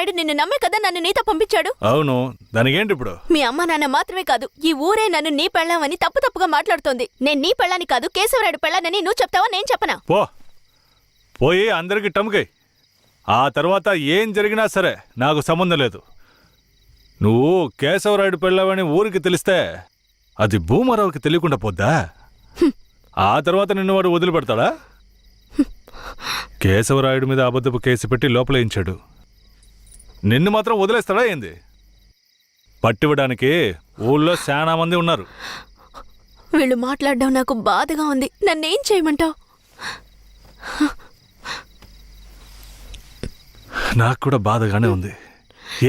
కేశవరాయుడు నిన్ను నమ్మే కదా నన్ను నీతో పంపించాడు. అవును, దానికేంటి ఇప్పుడు? మీ అమ్మ నాన్న మాత్రమే కాదు, ఈ ఊరే నన్ను నీ పెళ్ళామని తప్పుగా మాట్లాడుతోంది. నేను నీ పెళ్ళాని కాదు, కేశవరాయుడు పెళ్ళానని నువ్వు చెప్తావా నేను చెప్పనా? పోయి అందరికి టముకై. ఆ తర్వాత ఏం జరిగినా సరే నాకు సంబంధం లేదు. నువ్వు కేశవరాయుడు పెళ్ళావని ఊరికి తెలిస్తే అది భూమారావుకి తెలియకుండా పోద్దా? ఆ తర్వాత నిన్ను వాడు వదిలిపెడతాడా? కేశవరాయుడు మీద అబద్ధపు కేసు పెట్టి లోపలేయించాడు. నిన్ను మాత్రం వదిలేస్తాడా ఏంది? పట్టివ్వడానికి ఊళ్ళో చాలా మంది ఉన్నారు. వీళ్ళు మాట్లాడడం నాకు బాధగా ఉంది. నన్నేం చేయమంటావు? నాకు కూడా బాధగానే ఉంది.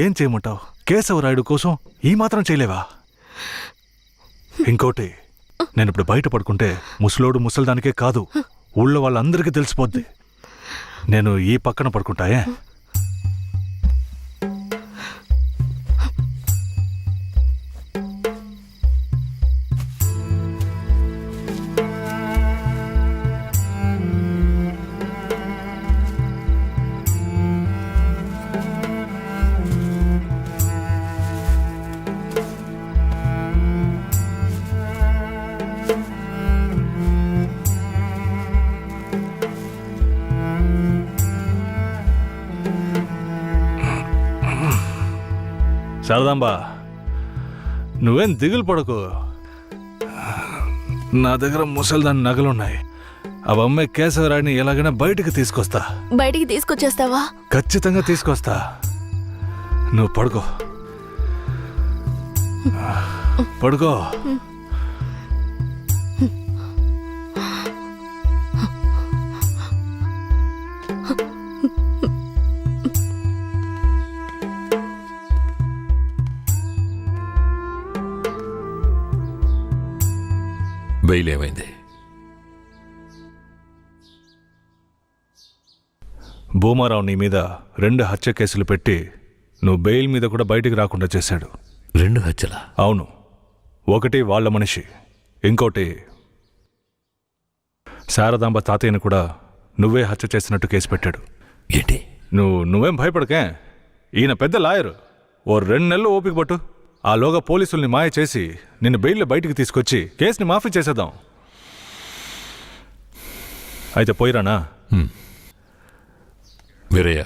ఏం చేయమంటావు? కేశవరాయుడు కోసం ఈ మాత్రం చేయలేవా? ఇంకోటి, నేను ఇప్పుడు బయట పడుకుంటే ముసలోడు ముసలిదానికే కాదు, ఊళ్ళో వాళ్ళందరికీ తెలిసిపోద్ది. నేను ఈ పక్కన పడుకుంటాయే. శారదాంబా, నువ్వేం దిగులు పడకు. నా దగ్గర ముసలిదాని నగలున్నాయి. అవమ్మే కేశవరాయుడిని ఎలాగైనా బయటికి తీసుకొస్తా. బయటికి తీసుకొచ్చేస్తావా? ఖచ్చితంగా తీసుకొస్తా. నువ్వు పడుకో, పడుకో. బెయిల్ ఏమైంది? భూమారావు నీ మీద 2 హత్య కేసులు పెట్టి నువ్వు బెయిల్ మీద కూడా బయటికి రాకుండా చేశాడు. 2 హత్యలా? అవును. ఒకటి వాళ్ళ మనిషి, ఇంకోటి శారదాంబ తాతయ్యను కూడా నువ్వే హత్య చేసినట్టు కేసు పెట్టాడు. ఏంటి? నువ్వేం భయపడకే. ఈయన పెద్ద లాయరు. ఓ 2 నెలలు ఓపిక పట్టు. ఆలోగా పోలీసుల్ని మాయ చేసి నిన్ను బెయిల్లో బయటికి తీసుకొచ్చి కేసుని మాఫీ చేసేద్దాం. అయితే పోయిరానా? వీరయ్య,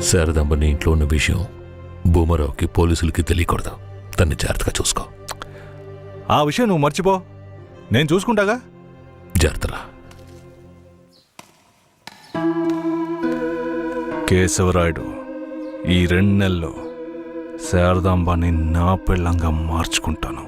శారదాంబని ఇంట్లో ఉన్న విషయం భూమారావుకి పోలీసులకి తెలియకూడదు. తన్ని జాగ్రత్తగా చూసుకో. ఆ విషయం నువ్వు మర్చిపో, నేను చూసుకుంటాగా. జాగ్రత్తరా. కేశవరాయుడు ఈ 2 నెలల్లో శారదాంబాని నా పెళ్ళంగా మార్చుకుంటాను.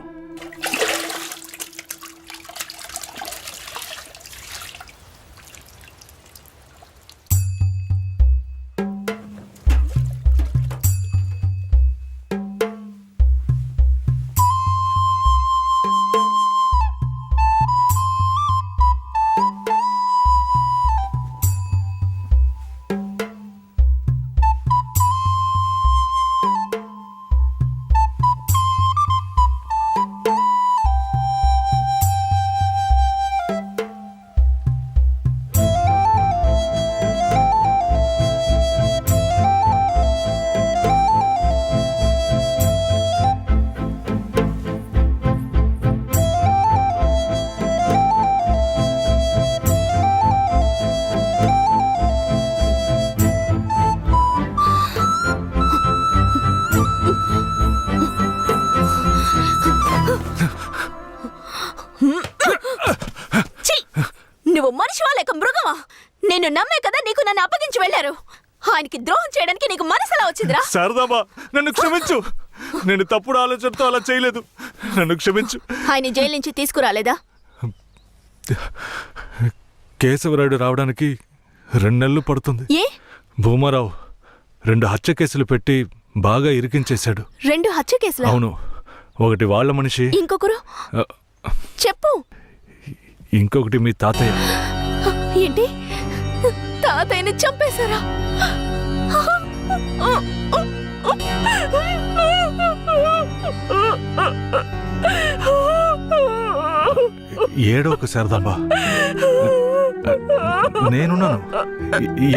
నువ్వు మనిషివా లేక మృగమా? నేను నమ్మే కదా నీకు నన్ను అప్పగించి వెళ్లారు. ఆయనకి ద్రోహం చేయడానికి నీకు మనసులా వచ్చిందిరా? శారదాంబా, నన్ను క్షమించు. నేను తప్పుడు ఆలోచనతో అలా చేయలేదు. నన్ను క్షమించు. ఆయన జైలు నుంచి తీసుకురాలేదా? కేశవరాయుడు రావడానికి 2 నెలలు పడుతుంది. ఏ? భూమారావు 2 హత్య కేసులు పెట్టి బాగా ఇరికించేశాడు. 2 హత్య కేసులా? అవును. ఒకటి వాళ్ళ మనిషి, ఇంకొకరు చెప్పు. ఇంకొకటి మీ తాతయ్య. ఏంటి? తాతయ్యని చంపేశారా? ఏడోకు శారదాంబ, నేనున్నాను.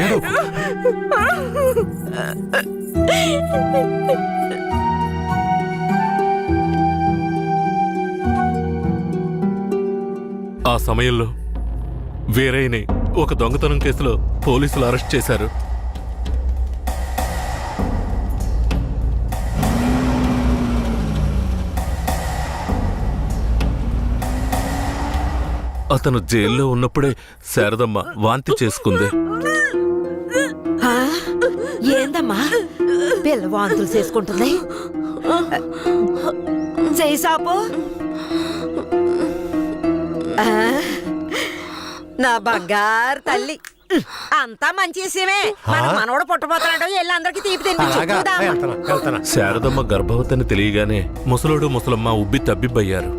ఏడోకు. ఆ సమయంలో వీరయ్యని ఒక దొంగతనం కేసులో పోలీసులు అరెస్ట్ చేశారు. అతను జైల్లో ఉన్నప్పుడే శారదమ్మ వాంతి చేసుకుంది. ఆ? ఏందమ్మా పిల్ల వాంతులు చేసుకుంటుంది? చేయి సాపు. ఆ? నా బంగారు తల్లి, అంతా మంచి విషయమే. మన మనవడు పుట్టబోతున్నాడు, వెళ్ళి అందరికి తీపి తినిపించు. శారదమ్మ గర్భవతిని తెలియగానే ముసలోడు ముసలమ్మ ఉబ్బి తబ్బిబ్బయ్యారు.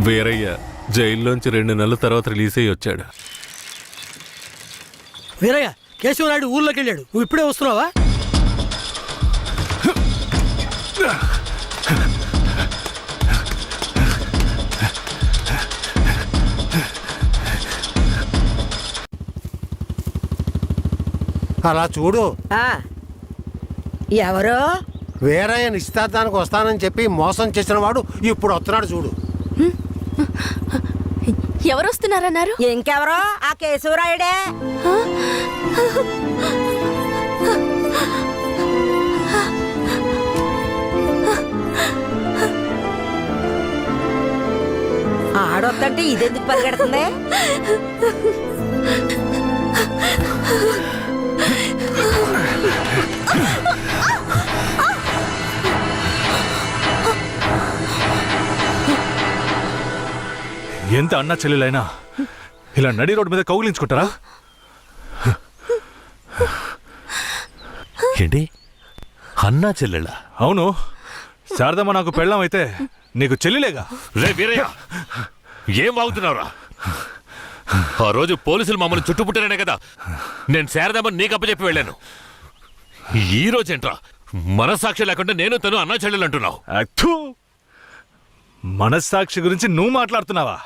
వీరయ్య జైల్లోంచి 2 నెలల తర్వాత రిలీజ్ అయ్యి వచ్చాడు. వీరయ్య, కేశవనాయుడు ఊర్లోకి వెళ్ళాడు. నువ్వు ఇప్పుడే వస్తున్నావా? అలా చూడు, ఆ, ఎవరు? వీరయ్య నిశ్చితార్థానికి వస్తానని చెప్పి మోసం చేసిన వాడు ఇప్పుడు వస్తున్నాడు చూడు. ఎవరొస్తున్నారన్నారు? ఇంకెవరో? ఆ కేశవరాయుడే. ఆడొద్దంటే ఇదెందుకు పరిగెడుతుంది? ఎంత అన్నా చెల్లెలైనా ఇలా నడి రోడ్డు మీద కౌగిలించుకుంటారా? ఏంటి అన్నా చెల్లెళ్ళా? అవును, శారదమ్మ నాకు పెళ్ళాం అయితే నీకు చెల్లిలేగా. రే వీరయ్య, ఏం వాగుతున్నావురా? ఆ రోజు పోలీసులు మమ్మల్ని చుట్టుముట్టారనే కదా నేను శారదమ్మని నీకు అప్పచెప్పి వెళ్ళాను. ఈ రోజేంట్రా మనస్సాక్షి లేకుండా నేను తను అన్నా చెల్లెలు అంటున్నావు? అత్తు, మనస్సాక్షి గురించి నువ్వు మాట్లాడుతున్నావా?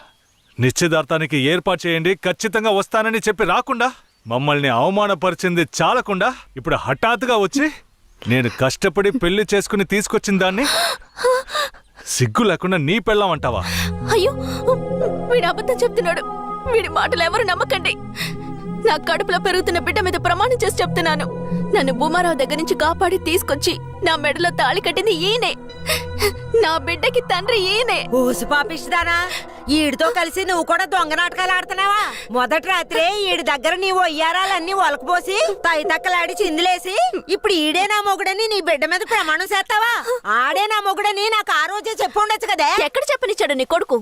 నిశ్చితార్థానికి ఏర్పాటు చేయండి, ఖచ్చితంగా వస్తానని చెప్పి రాకుండా మమ్మల్ని అవమానపరిచింది చాలకుండా ఇప్పుడు హఠాత్తుగా వచ్చి నేను కష్టపడి పెళ్లి చేసుకుని తీసుకొచ్చిన దాన్ని సిగ్గు లేకుండా నీ పెళ్ళాం అంటావా? అయ్యో, వీడు అబద్ధం చెప్తున్నాడు. వీడి మాటలు ఎవరు నమ్మకండి. నా కడుపులో పెరుగుతున్న బిడ్డ మీద ప్రమాణం చేసి చెప్తున్నాను. నన్ను భూమారావు దగ్గర నుంచి కాపాడి తీసుకొచ్చి నా మెడలో తాళి కట్టింది ఈయనే. నా బిడ్డకి తండ్రి ఈయనే. ఊసి పాపిస్తానా? ఈడితో కలిసి నువ్వు కూడా దొంగ నాటకాలు ఆడుతున్నావా? మొదటి రాత్రే ఈడి దగ్గర నీ ఒయ్యారాలన్నీ ఒలకపోసి తైతక్కలాడి చిందులేసి ఇప్పుడు ఈడే నా మొగుడని నీ బిడ్డ మీద ప్రమాణం చేస్తావా? ఆడే నా మొగుడని నాకు ఆ రోజే చెప్పు ఉండొచ్చు కదే. ఎక్కడ చెప్పనిచ్చాడు నీ కొడుకు?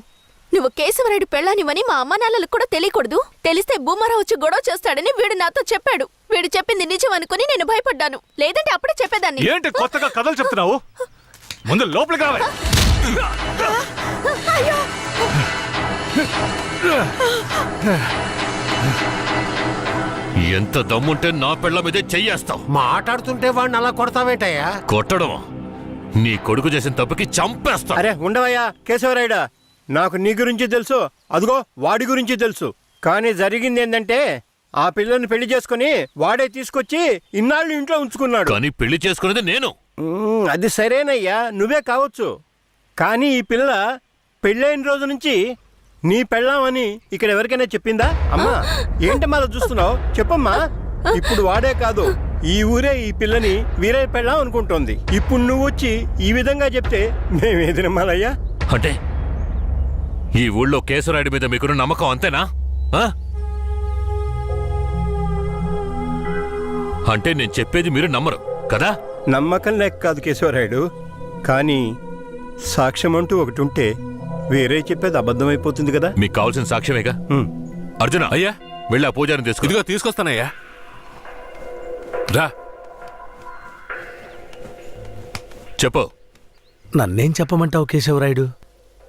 నువ్వు కేశవరాయుడు పెళ్ళానివని మా అమ్మ నాన్నలకు కూడా తెలియకూడదు. తెలిస్తే భూమారావు వచ్చి గొడవ చేస్తాడని వీడు నాతో చెప్పాడు. వీడు చెప్పింది నిజం అనుకుని నేను భయపడ్డాను. లేదంటే అప్పుడే చెప్పేదాన్ని. ఏంటి కొత్తగా కథలు చెప్తున్నావు? ముందు లోపలికి రావే. ఎంత దమ్ముంటే నా పెళ్ళ మీదే చెయ్యేస్తావు? మాట్లాడుతుంటే వాడిని అలా కొడతావేంటయ్యా? కొట్టడం నీ కొడుకు చేసిన తప్పుకి చంపేస్తా. అరే ఉండవయ్యా కేశవరాయుడా, నాకు నీ గురించి తెలుసు, అదిగో వాడి గురించి తెలుసు. కానీ జరిగింది ఏంటంటే ఆ పిల్లని పెళ్లి చేసుకుని వాడే తీసుకొచ్చి ఇన్నాళ్ళు ఇంట్లో ఉంచుకున్నాడు. కానీ పెళ్లి చేసుకునేది నేను. అది సరేనయ్యా, నువ్వే కావచ్చు. కానీ ఈ పిల్ల పెళ్ళైన రోజు నుంచి నీ పెళ్ళామని ఇక్కడ ఎవరికైనా చెప్పిందా? అమ్మా ఏంటమ్మా అలా చూస్తున్నావు? చెప్పమ్మా. ఇప్పుడు వాడే కాదు, ఈ ఊరే ఈ పిల్లని వీరయ్య పెళ్ళాం అనుకుంటోంది. ఇప్పుడు నువ్వు వచ్చి ఈ విధంగా చెప్తే మేమేది నమ్మాలయ్యా? అంటే ఈ ఊళ్ళో కేశవరాయుడి మీద మీకున్న నమ్మకం అంతేనా? అంటే నేను చెప్పేది మీరు నమ్మరు కదా? నమ్మకం లేక కాదు కేశవరాయుడు, కానీ సాక్ష్యం అంటూ ఒకటి ఉంటే వేరే చెప్పేది అబద్ధమైపోతుంది కదా. మీకు కావాల్సిన సాక్ష్యమేగా. అర్జున, అయ్యా వెళ్ళి ఆ పూజారిని తీసుకో. ఇదిగో తీసుకొస్తానయ్యా. రా చెప్పు. నన్నేం చెప్పమంటావు కేశవరాయుడు?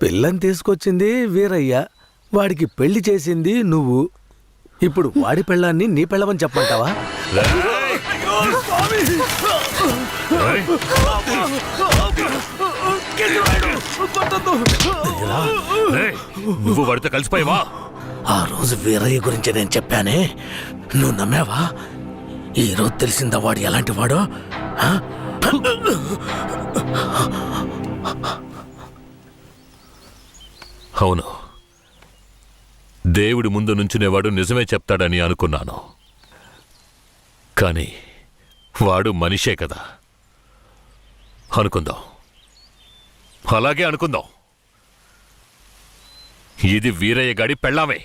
పిల్లని తీసుకొచ్చింది వీరయ్య, వాడికి పెళ్లి చేసింది నువ్వు. ఇప్పుడు వాడి పెళ్ళాన్ని నీ పెళ్ళమని చెప్పమంటావా? రేయ్. ఏయ్, నువ్వు వాడితో కలిసిపోయావా? ఆ రోజు వీరయ్య గురించి నేను చెప్పానే, నువ్వు నమ్మావా? ఈ రోజు తెలిసిందా వాడు ఎలాంటి వాడో? ఆ? అవును, దేవుడి ముందు నుంచునేవాడు నిజమే చెప్తాడని అనుకున్నాను. కానీ వాడు మనిషే కదా. అనుకుందాం, అలాగే అనుకుందాం. ఇది వీరయ్య గాడి పెళ్ళామే.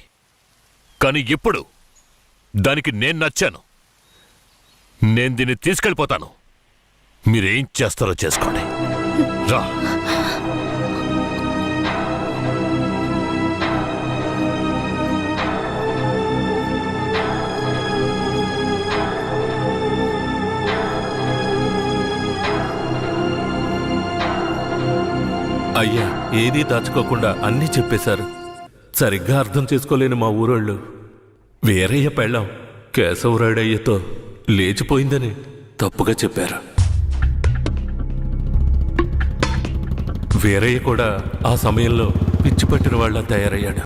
కానీ ఇప్పుడు దానికి నేను నచ్చాను. నేను దీన్ని తీసుకెళ్ళిపోతాను. మీరేం చేస్తారో చేసుకోండి. రా. అయ్యా, ఏదీ దాచుకోకుండా అన్నీ చెప్పేశారు. సరిగ్గా అర్థం చేసుకోలేని మా ఊరోళ్ళు వీరయ్య పెళ్ళాం కేశవరాయుడయ్యతో లేచిపోయిందని తప్పుగా చెప్పారు. వీరయ్య కూడా ఆ సమయంలో పిచ్చి పట్టిన వాళ్ళ తయారయ్యాడు.